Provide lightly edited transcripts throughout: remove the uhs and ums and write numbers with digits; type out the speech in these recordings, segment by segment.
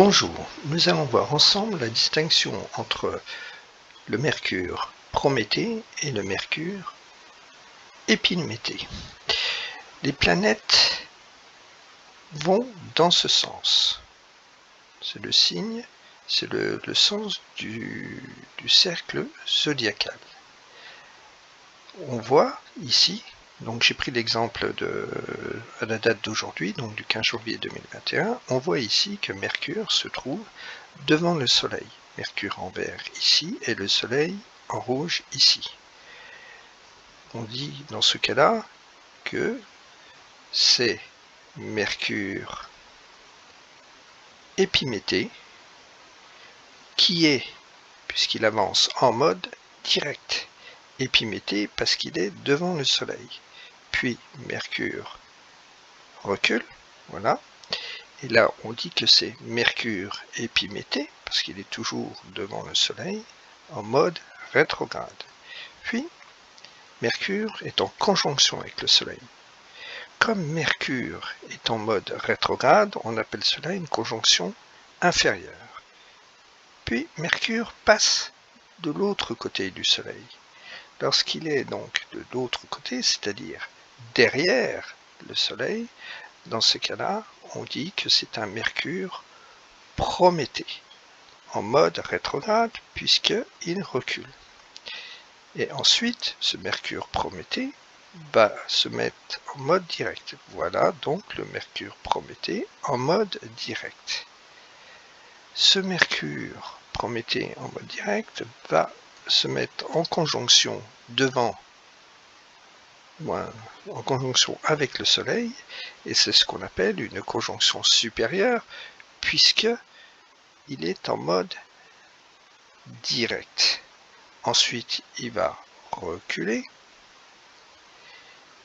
Bonjour, nous allons voir ensemble la distinction entre le mercure Prométhée et le mercure Épiméthée. Les planètes vont dans ce sens. C'est le signe, c'est le sens du cercle zodiacal. On voit ici, donc j'ai pris l'exemple à la date d'aujourd'hui, donc du 15 janvier 2021, on voit ici que Mercure se trouve devant le Soleil. Mercure en vert ici et le Soleil en rouge ici. On dit dans ce cas-là que c'est Mercure Épiméthée qui est, puisqu'il avance en mode direct, Épiméthée parce qu'il est devant le Soleil. Puis Mercure recule, voilà. Et là, on dit que c'est Mercure Épiméthée parce qu'il est toujours devant le Soleil en mode rétrograde. Puis, Mercure est en conjonction avec le Soleil. Comme Mercure est en mode rétrograde, on appelle cela une conjonction inférieure. Puis, Mercure passe de l'autre côté du Soleil. Lorsqu'il est donc de l'autre côté, c'est-à-dire derrière le Soleil, dans ce cas-là, on dit que c'est un Mercure Prométhée, en mode rétrograde, puisqu'il recule. Et ensuite, ce Mercure Prométhée va se mettre en mode direct. Voilà donc le Mercure Prométhée en mode direct. Ce Mercure Prométhée en mode direct va se mettre en conjonction en conjonction avec le Soleil, et c'est ce qu'on appelle une conjonction supérieure, puisque il est en mode direct. Ensuite, il va reculer,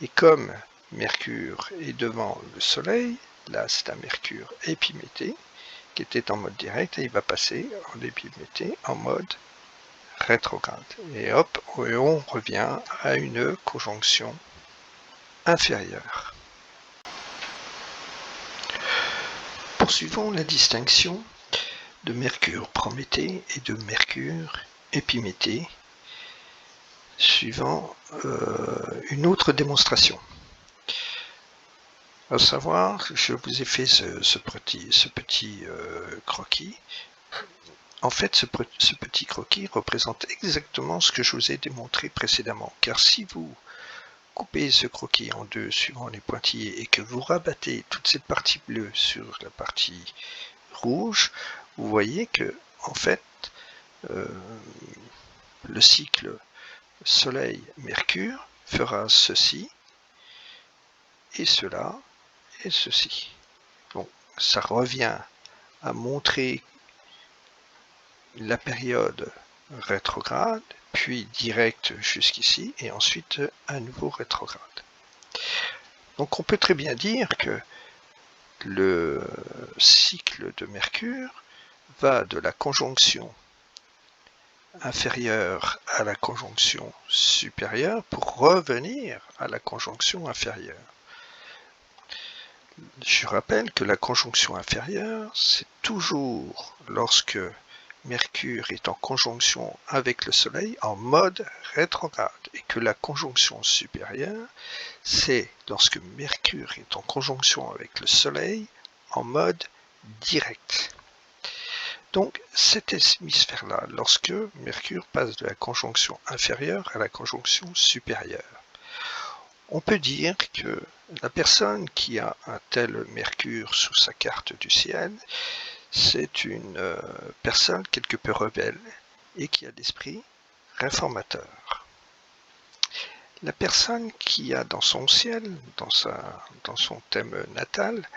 et comme Mercure est devant le Soleil, là c'est un Mercure Épiméthée, qui était en mode direct, et il va passer en Épiméthée en mode rétrograde. Et hop, on revient à une conjonction inférieure. Poursuivons la distinction de Mercure Prométhée et de Mercure Épiméthée, suivant une autre démonstration. À savoir, je vous ai fait ce petit croquis. En fait, ce petit croquis représente exactement ce que je vous ai démontré précédemment. Car si vous coupez ce croquis en deux suivant les pointillés et que vous rabattez toute cette partie bleue sur la partie rouge, vous voyez que, en fait, le cycle Soleil-Mercure fera ceci et cela et ceci. Bon, ça revient à montrer la période rétrograde, puis direct jusqu'ici, et ensuite à nouveau rétrograde. Donc on peut très bien dire que le cycle de Mercure va de la conjonction inférieure à la conjonction supérieure pour revenir à la conjonction inférieure. Je rappelle que la conjonction inférieure, c'est toujours lorsque Mercure est en conjonction avec le Soleil en mode rétrograde, et que la conjonction supérieure, c'est lorsque Mercure est en conjonction avec le Soleil en mode direct. Donc cet hémisphère-là, lorsque Mercure passe de la conjonction inférieure à la conjonction supérieure, on peut dire que la personne qui a un tel Mercure sous sa carte du ciel, c'est une personne quelque peu rebelle et qui a l'esprit réformateur. La personne qui a dans son ciel, dans son thème natal,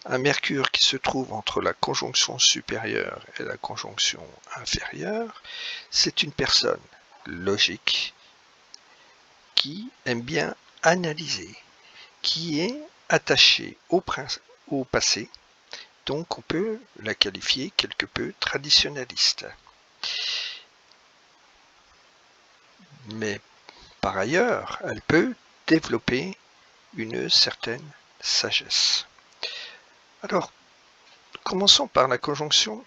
un Mercure qui se trouve entre la conjonction supérieure et la conjonction inférieure, c'est une personne logique qui aime bien analyser, qui est attachée au passé, donc on peut la qualifier quelque peu traditionnaliste. Mais par ailleurs, elle peut développer une certaine sagesse. Alors, Commençons par la conjonction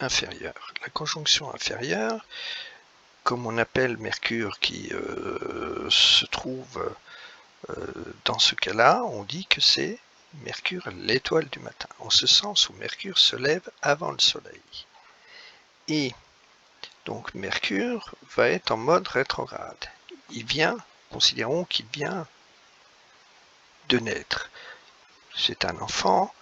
inférieure. La conjonction inférieure, comme on appelle Mercure qui se trouve dans ce cas-là, on dit que c'est Mercure l'étoile du matin, en ce sens où Mercure se lève avant le Soleil. Et donc Mercure va être en mode rétrograde. Il vient, considérons qu'il vient de naître. C'est un enfant,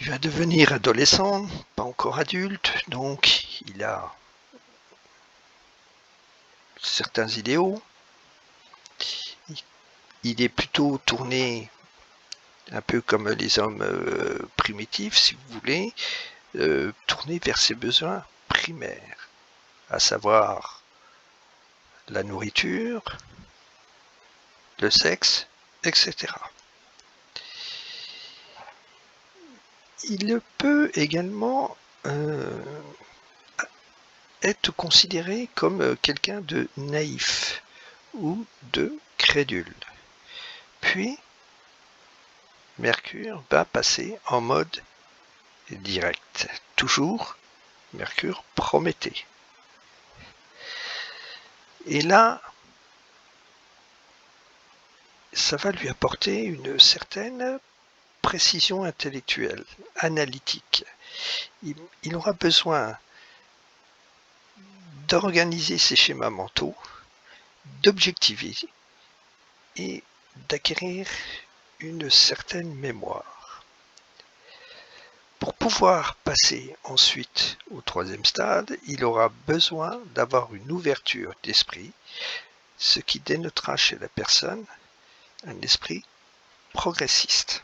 il va devenir adolescent, pas encore adulte, donc il a certains idéaux. Il est plutôt tourné un peu comme les hommes primitifs, si vous voulez, tourné vers ses besoins primaires, à savoir la nourriture, le sexe, etc. Il peut également être considéré comme quelqu'un de naïf ou de crédule. Puis, Mercure va passer en mode direct. Toujours, Mercure Prométhée. Et là, ça va lui apporter une certaine précision intellectuelle, analytique. Il aura besoin d'organiser ses schémas mentaux, d'objectiver et d'acquérir une certaine mémoire. Pour pouvoir passer ensuite au troisième stade, il aura besoin d'avoir une ouverture d'esprit, ce qui dénotera chez la personne un esprit progressiste.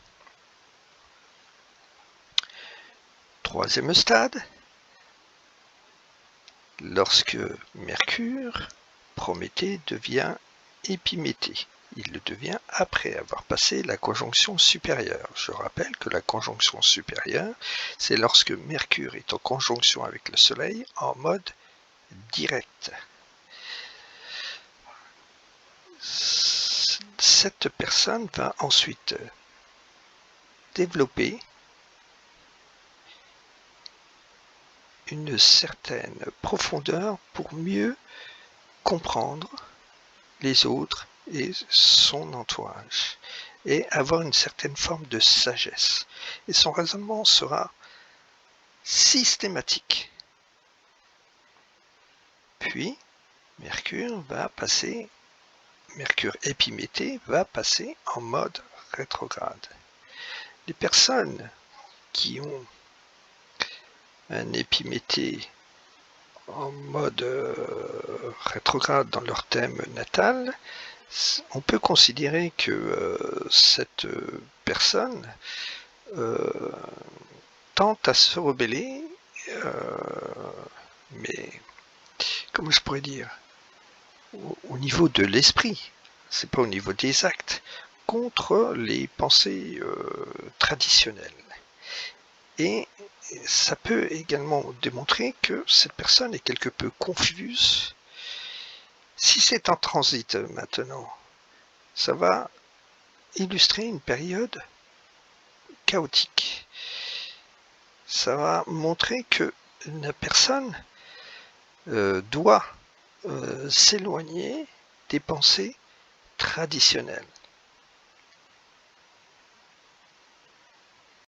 Troisième stade, lorsque Mercure, Prométhée, devient Épiméthée. Il le devient après avoir passé la conjonction supérieure. Je rappelle que la conjonction supérieure, c'est lorsque Mercure est en conjonction avec le Soleil en mode direct. Cette personne va ensuite développer une certaine profondeur pour mieux comprendre les autres et son entourage et avoir une certaine forme de sagesse. Et son raisonnement sera systématique. Puis, Mercure Épiméthée va passer en mode rétrograde. Les personnes qui ont un Épiméthée en mode rétrograde dans leur thème natal, on peut considérer que cette personne tente à se rebeller, mais comment je pourrais dire, au niveau de l'esprit, c'est pas au niveau des actes, contre les pensées traditionnelles. Et ça peut également démontrer que cette personne est quelque peu confuse. Si c'est en transit maintenant, ça va illustrer une période chaotique. Ça va montrer que la personne doit s'éloigner des pensées traditionnelles.